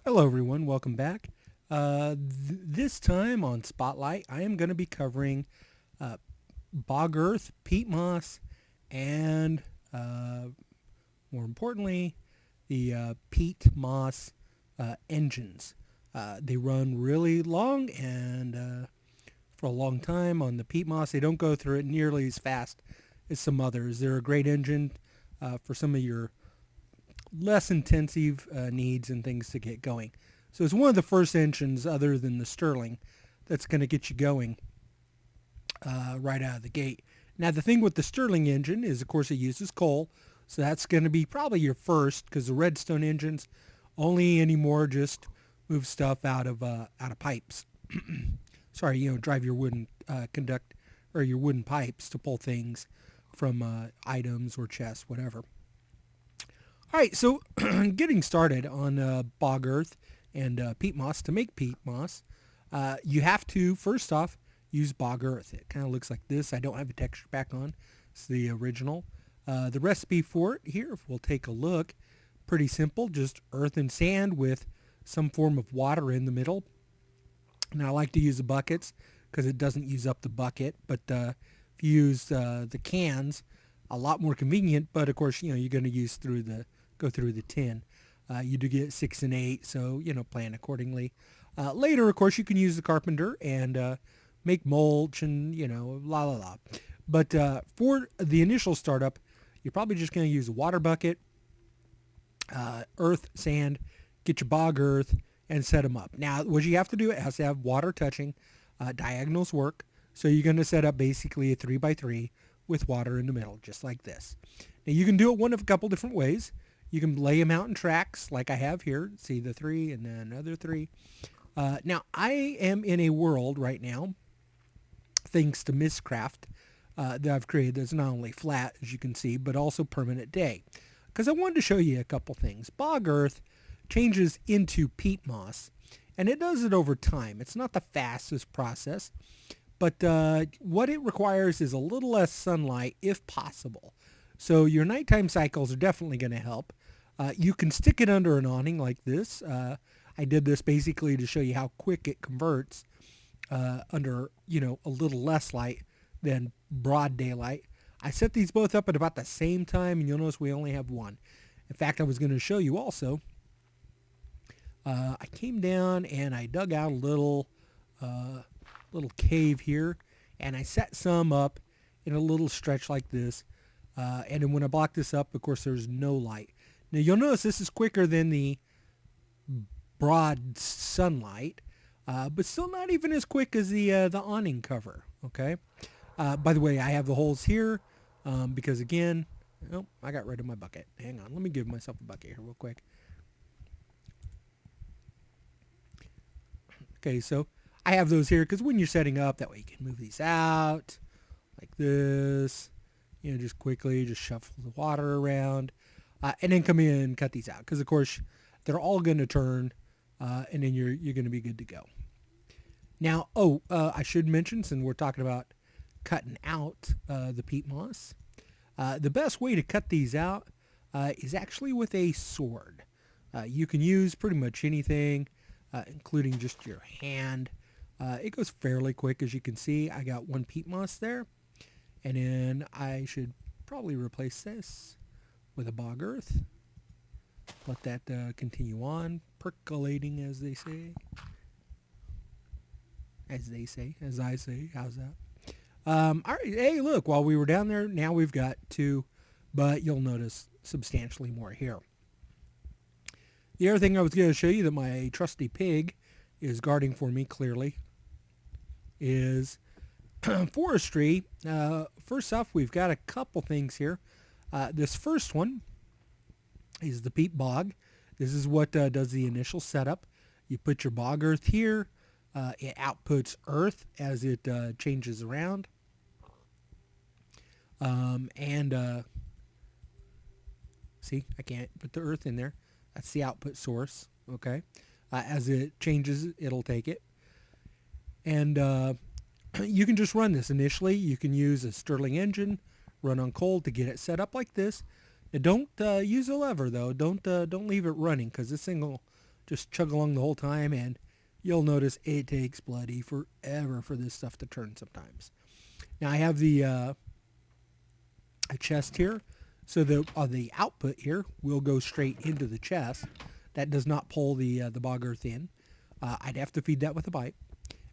Hello everyone, welcome back. This time on Spotlight, I am going to be covering uh, Bog Earth, peat moss, and more importantly, the peat moss engines. They run really long and for a long time on the peat moss. They don't go through it nearly as fast as some others. They're a great engine for some of your less intensive needs and things to get going. So it's one of the first engines other than the Stirling that's going to get you going right out of the gate. Now the thing with the Stirling engine is, of course, it uses coal, so that's going to be probably your first because the Redstone engines only anymore just move stuff out of pipes. Sorry, drive your wooden conduct or your wooden pipes to pull things from items or chests, whatever. All right, so getting started on Bog Earth and peat moss. To make peat moss, you have to, first off, use Bog Earth. It kind of looks like this. I don't have a texture pack on. It's the original. The recipe for it here, if we'll take a look, pretty simple. Just earth and sand with some form of water in the middle. Now, I like to use the buckets because it doesn't use up the bucket. But if you use the cans, a lot more convenient. But, of course, you're going to go through the tin. You do get 6 and 8, so, plan accordingly. Later, of course, you can use the carpenter and make mulch and, la la la. But for the initial startup, you're probably just going to use a water bucket, earth, sand, get your bog earth, and set them up. Now, what you have to do, it has to have water touching. Diagonals work. So you're going to set up basically a 3x3 with water in the middle, just like this. Now, you can do it one of a couple different ways. You can lay them out in tracks like I have here. See the 3 and then another 3. Now, I am in a world right now, thanks to Mistcraft, that I've created that's not only flat, as you can see, but also permanent day. Because I wanted to show you a couple things. Bog Earth changes into peat moss, and it does it over time. It's not the fastest process, but what it requires is a little less sunlight if possible. So your nighttime cycles are definitely going to help. You can stick it under an awning like this. I did this basically to show you how quick it converts under, a little less light than broad daylight. I set these both up at about the same time, and you'll notice we only have one. In fact, I was going to show you also, I came down and I dug out a little cave here, and I set some up in a little stretch like this. And then when I block this up, of course, there's no light. Now, you'll notice this is quicker than the broad sunlight, but still not even as quick as the awning cover, okay? By the way, I have the holes here because, again, I got rid of my bucket. Hang on. Let me give myself a bucket here real quick. Okay, so I have those here because when you're setting up, that way you can move these out like this. Just quickly, just shuffle the water around, and then come in and cut these out. Because, of course, they're all going to turn, and then you're going to be good to go. Now, I should mention, since we're talking about cutting out the peat moss, the best way to cut these out is actually with a sword. You can use pretty much anything, including just your hand. It goes fairly quick, as you can see. I got one peat moss there. And then I should probably replace this with a bog earth. Let that continue on, percolating, as they say. As I say. How's that? All right. Hey, look, while we were down there, now we've got 2, but you'll notice substantially more here. The other thing I was going to show you that my trusty pig is guarding for me clearly is Forestry. First off, we've got a couple things here. This first one is the Peat Bog. This is what does the initial setup. You put your bog earth here. It outputs earth as it changes around. See, I can't put the earth in there. That's the output source. Okay. As it changes, it'll take it. And you can just run this initially. You can use a Stirling engine, run on coal to get it set up like this. Now don't use a lever though. Don't leave it running because this thing will just chug along the whole time, and you'll notice it takes bloody forever for this stuff to turn sometimes. Now I have the a chest here, so the output here will go straight into the chest. That does not pull the bog earth in. I'd have to feed that with a pipe.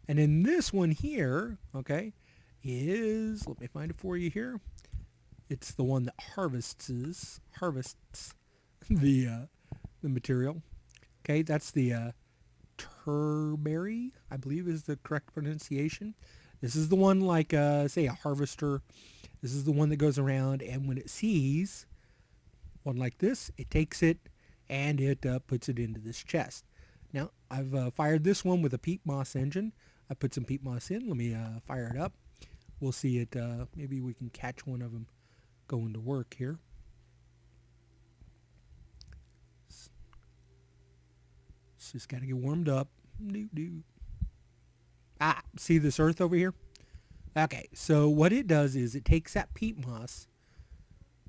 And then this one here, okay, is, let me find it for you here. It's the one that harvests the material. Okay, that's the turberry, I believe is the correct pronunciation. This is the one like, say, a harvester. This is the one that goes around, and when it sees one like this, it takes it and it puts it into this chest. Now, I've fired this one with a peat moss engine. I put some peat moss in. Let me fire it up. We'll see it. Maybe we can catch one of them going to work here. It's just got to get warmed up. See this earth over here? Okay, so what it does is it takes that peat moss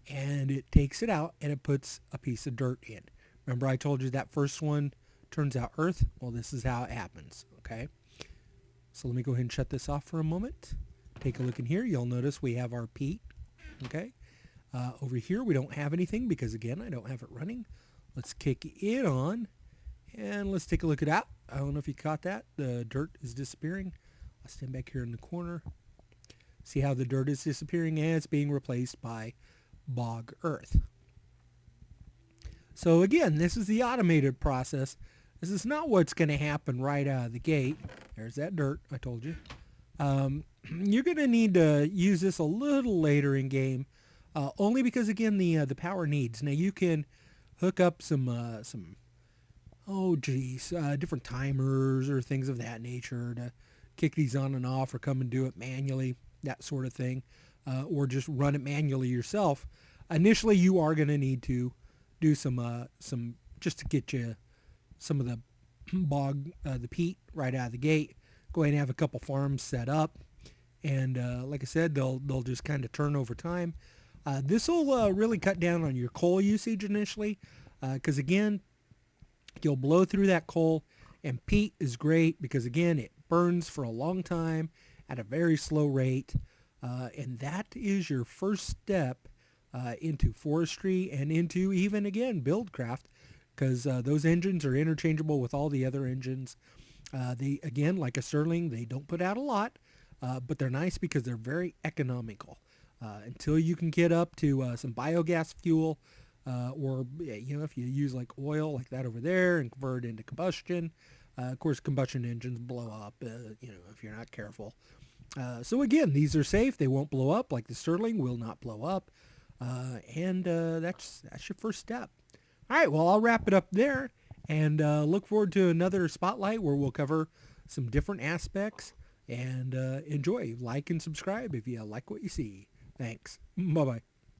and it takes it out and it puts a piece of dirt in. Remember I told you that first one turns out earth? Well, this is how it happens, okay? So let me go ahead and shut this off for a moment. Take a look in here. You'll notice we have our peat, okay? Over here we don't have anything because, again, I don't have it running. Let's kick it on and let's take a look at that. I don't know if you caught that. The dirt is disappearing. I'll stand back here in the corner. See how the dirt is disappearing and it's being replaced by bog earth. So again, this is the automated process. This is not what's going to happen right out of the gate. There's that dirt, I told you. You're going to need to use this a little later in game, only because, again, the power needs. Now you can hook up some different timers or things of that nature to kick these on and off, or come and do it manually, that sort of thing, or just run it manually yourself. Initially, you are going to need to do some just to get you some of the the peat right out of the gate. Go ahead and have a couple farms set up, and like I said, they'll just kind of turn over time. This will really cut down on your coal usage initially, because again, you'll blow through that coal, and peat is great because, again, it burns for a long time at a very slow rate, and that is your first step into forestry and into even, again, buildcraft, because those engines are interchangeable with all the other engines. They, again, like a Stirling, they don't put out a lot, but they're nice because they're very economical. Until you can get up to some biogas fuel, or if you use like oil like that over there and convert it into combustion. Of course, combustion engines blow up, if you're not careful. So again, these are safe. They won't blow up like the Stirling will not blow up. And that's your first step. All right, well, I'll wrap it up there, and look forward to another spotlight where we'll cover some different aspects, and enjoy. Like and subscribe if you like what you see. Thanks. Bye-bye.